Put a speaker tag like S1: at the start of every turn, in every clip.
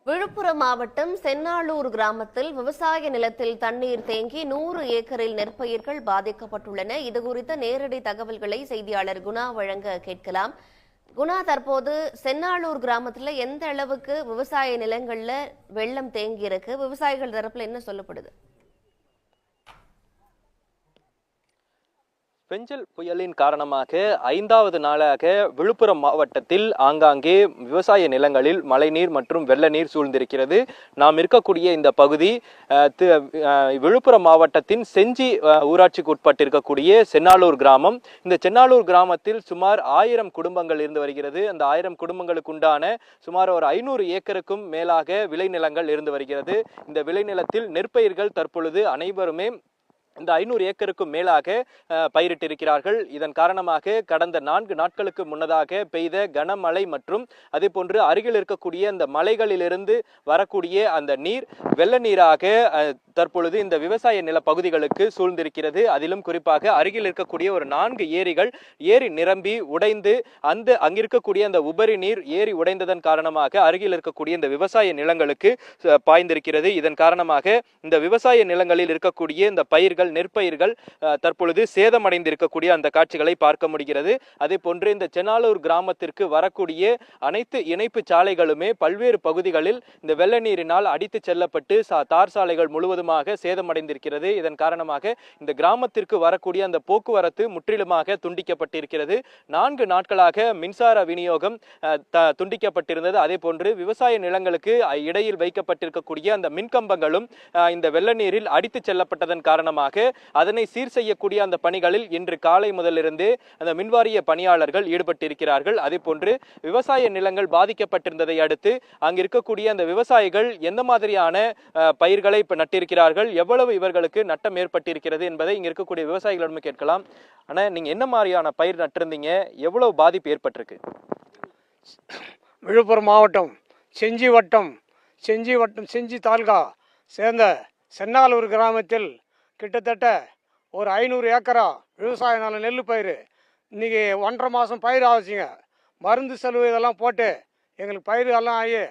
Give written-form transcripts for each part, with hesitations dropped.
S1: விழுப்புரம் மாவட்டம் சென்னாளூர் கிராமத்தில் விவசாய நிலத்தில் தண்ணீர் தேங்கி 100 ஏக்கரில் நெற்பயிர்கள் பாதிக்கப்பட்டுள்ளன. இதுகுறித்த நேரடி தகவல்களை செய்தியாளர் குணா வழங்க கேட்கலாம். குணா, தற்போது சென்னாளூர் கிராமத்தில் எந்த அளவுக்கு விவசாய நிலங்கள்ல வெள்ளம் தேங்கி இருக்கு? விவசாயிகள் தரப்புல என்ன சொல்லப்படுது?
S2: பெஞ்சல் புயலின் காரணமாக 5வது நாளாக விழுப்புரம் மாவட்டத்தில் ஆங்காங்கே விவசாய நிலங்களில் மழைநீர் மற்றும் வெள்ள நீர் சூழ்ந்திருக்கிறது. நாம் இருக்கக்கூடிய இந்த பகுதி விழுப்புரம் மாவட்டத்தின் செஞ்சி ஊராட்சிக்கு உட்பட்டிருக்கக்கூடிய சென்னாளூர் கிராமம். இந்த சென்னாளூர் கிராமத்தில் சுமார் 1000 குடும்பங்கள் இருந்து வருகிறது. அந்த 1000 குடும்பங்களுக்கு உண்டான சுமார் ஒரு 500 ஏக்கருக்கும் மேலாக விளைநிலங்கள் இருந்து வருகிறது. இந்த விளைநிலத்தில் நெற்பயிர்கள் தற்பொழுது அனைவருமே இந்த 500 ஏக்கருக்கும் மேலாக பயிரிட்டிருக்கிறார்கள். இதன் காரணமாக கடந்த 4 நாட்களுக்கு முன்னதாக பெய்த கனமழை மற்றும் அதே போன்று அருகில் இருக்கக்கூடிய அந்த மலைகளிலிருந்து வரக்கூடிய அந்த நீர் வெள்ள நீராக தற்பொழுது இந்த விவசாய நில பகுதிகளுக்கு சூழ்ந்திருக்கிறது. அதிலும் குறிப்பாக அருகில் இருக்கக்கூடிய ஒரு 4 ஏரிகள் ஏரி நிரம்பி உடைந்து அங்கிருக்கக்கூடிய அந்த உபரி நீர் ஏரி உடைந்ததன் காரணமாக அருகில் இருக்கக்கூடிய இந்த விவசாய நிலங்களுக்கு பாய்ந்திருக்கிறது. இதன் காரணமாக இந்த விவசாய நிலங்களில் இருக்கக்கூடிய இந்த பயிர்கள் நெற்பயிர்கள் தற்பொழுது சேதமடைந்திருக்கக்கூடிய அந்த காட்சிகளை பார்க்க முடிகிறது. அதே போன்று இந்த சென்னாளூர் கிராமத்திற்கு வரக்கூடிய அனைத்து இணைப்பு சாலைகளுமே பல்வேறு பகுதிகளில் இந்த வெள்ள நீரினால் அடித்து செல்லப்பட்டு தார் சாலைகள் முழுவதுமாக சேதமடைந்திருக்கிறது. இதன் காரணமாக இந்த கிராமத்திற்கு வரக்கூடிய அந்த போக்குவரத்து முற்றிலுமாக துண்டிக்கப்பட்டிருக்கிறது. 4 நாட்களாக மின்சார விநியோகம் துண்டிக்கப்பட்டிருந்தது. அதே போன்று விவசாய நிலங்களுக்கு இடையில் வைக்கப்பட்டிருக்கக்கூடிய அந்த மின்கம்பங்களும் இந்த வெள்ள நீரில் அடித்து செல்லப்பட்டதன் காரணமாக அதனை சீர் செய்யக்கூடிய அந்த பணிகளில் இன்று காலை முதலிருந்தே அந்த மின்வாரிய பணியாளர்கள் ஈடுபட்டிருக்கிறார்கள். அதே போன்று விவசாய நிலங்கள் பாதிக்கப்பட்டிருந்ததை அடுத்து அங்கு இருக்கக்கூடிய அந்த விவசாயிகள் எந்த மாதிரியான பயிர்களை நட்டிருக்கிறார்கள், எவ்வளவு இவர்களுக்கு நட்டம் ஏற்பட்டிருக்கிறது என்பதை இங்க இருக்கக்கூடிய விவசாயிகளிடம் கேட்கலாம். ஆனா நீங்க என்ன மாதிரியான பயிர் நட்டிருந்தீங்க, எவ்வளவு பாதிப்பு ஏற்பட்டிருக்கு?
S3: விழுப்புரம் மாவட்டம் செஞ்சி வட்டம் செஞ்சி தாலுகா சேர்ந்த சென்னாளூர் கிராமத்தில் கிட்டத்தட்ட ஒரு 500 ஏக்கரா விவசாய நிலம் நெல் பயிர் இன்றைக்கி 1.5 மாதம் பயிர் ஆச்சுங்க. மருந்து செலவு இதெல்லாம் போட்டு எங்களுக்கு பயிர் எல்லாம் ஆகி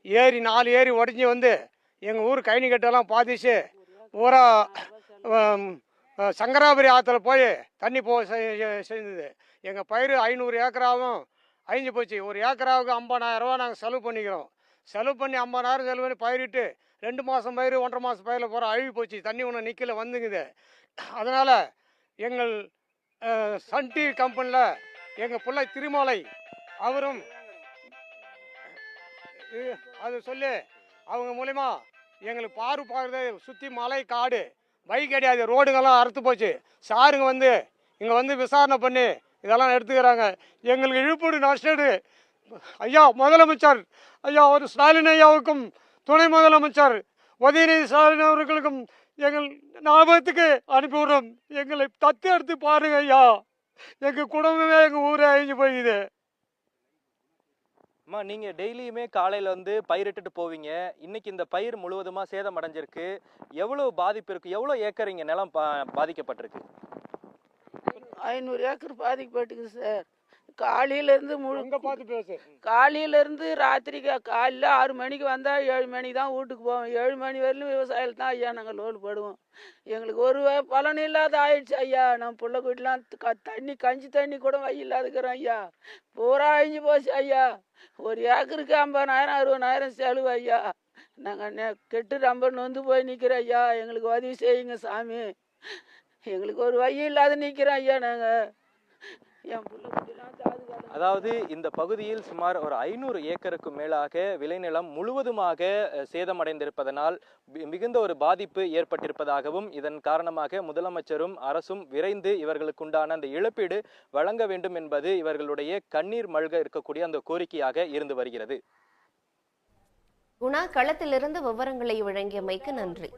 S3: ஏரி 4 ஏரி உடஞ்சி வந்து எங்கள் ஊர் கைனிக்கட்டெல்லாம் பாதிச்சு பூரா சங்கராபுரி ஆற்றுல போய் தண்ணி செய்தது. எங்கள் பயிர் 500 ஏக்கராவும் அழிஞ்சு போச்சு. ஒரு ஏக்கராவுக்கு 50,000 ரூபா நாங்கள் செலவு பண்ணிக்கிறோம். செலவு பண்ணி 50,000 செலவு பண்ணி பயிரிட்டு 2 மாதம் பயிர் 1.5 மாதம் பயிரில் போகிற அழுகி போச்சு. தண்ணி ஒன்று நிற்கல வந்துங்குது. அதனால் எங்கள் சன் டிவி கம்பெனியில் எங்கள் பிள்ளை திருமலை அவரும் அது சொல்லி அவங்க மூலிமா எங்களுக்கு பார்க்குறது சுற்றி மலை காடு பைக் கிடையாது, ரோடுங்கெல்லாம் அறுத்து போச்சு. சாருங்க வந்து இங்கே வந்து விசாரணை பண்ணி இதெல்லாம் எடுத்துக்கிறாங்க. எங்களுக்கு இழுப்பீடு நஷ்டடு ஐயா முதலமைச்சர் ஐயா ஒரு ஸ்டாலின் ஐயாவுக்கும் துணை முதலமைச்சர் உதயநிதி ஸ்டாலின் அவர்களுக்கும் எங்கள் ஞாபகத்துக்கு அனுப்பிவிடுறோம். எங்களை தத்து எடுத்து பாருங்க ஐயா. எங்கள் குடும்பமே எங்கள் ஊரே அழிஞ்சு போயிடுது.
S2: அம்மா, நீங்க டெய்லியுமே காலையில வந்து பயிரிட்டுட்டு போவீங்க. இன்னைக்கு இந்த பயிர் முழுவதுமா சேதம் அடைஞ்சிருக்கு. எவ்வளவு பாதிப்பு இருக்கு? எவ்வளவு ஏக்கர் இங்க நிலம் பாதிக்கப்பட்டிருக்கு?
S4: 500 ஏக்கர் பாதிக்கப்பட்டுருக்கு சார். காலையிலேருந்து ராத்திரிக்கு காலையில் 6 மணிக்கு வந்தால் 7 மணிக்கு தான் வீட்டுக்கு போவோம். 7 மணி வரையிலும் விவசாயத்தில் தான் ஐயா நாங்கள் லோடு போடுவோம். எங்களுக்கு ஒரு பலன் இல்லாத ஆயிடுச்சு ஐயா. நம்ம பிள்ளை வீட்டெலாம் தண்ணி கஞ்சி தண்ணி கூட வை இல்லாதுக்கிறோம் ஐயா. பூரா அழிஞ்சு போச்சு ஐயா. ஒரு ஏக்கருக்கு 50,000 60,000 செலவு ஐயா. நாங்கள் கெட்டு ரொம்ப நொந்து போய் நிற்கிறோம் ஐயா. எங்களுக்கு உதவி செய்யுங்க சாமி. எங்களுக்கு ஒரு வழி இல்லாத நிற்கிறோம் ஐயா. நாங்கள்
S2: அதாவது இந்த பகுதியில் சுமார் ஒரு 500 ஏக்கருக்கு மேலாக விளைநிலம் முழுவதுமாக சேதமடைந்திருப்பதனால் மிகுந்த ஒரு பாதிப்பு ஏற்பட்டிருப்பதாகவும் இதன் காரணமாக முதலமைச்சரும் அரசும் விரைந்து இவர்களுக்குண்டான அந்த இழப்பீடு வழங்க வேண்டும் என்பது இவர்களுடைய கண்ணீர் மல்க இருக்கக்கூடிய அந்த கோரிக்கையாக இருந்து வருகிறது.
S1: குணா, களத்திலிருந்து விவரங்களை வழங்கியமைக்கு நன்றி.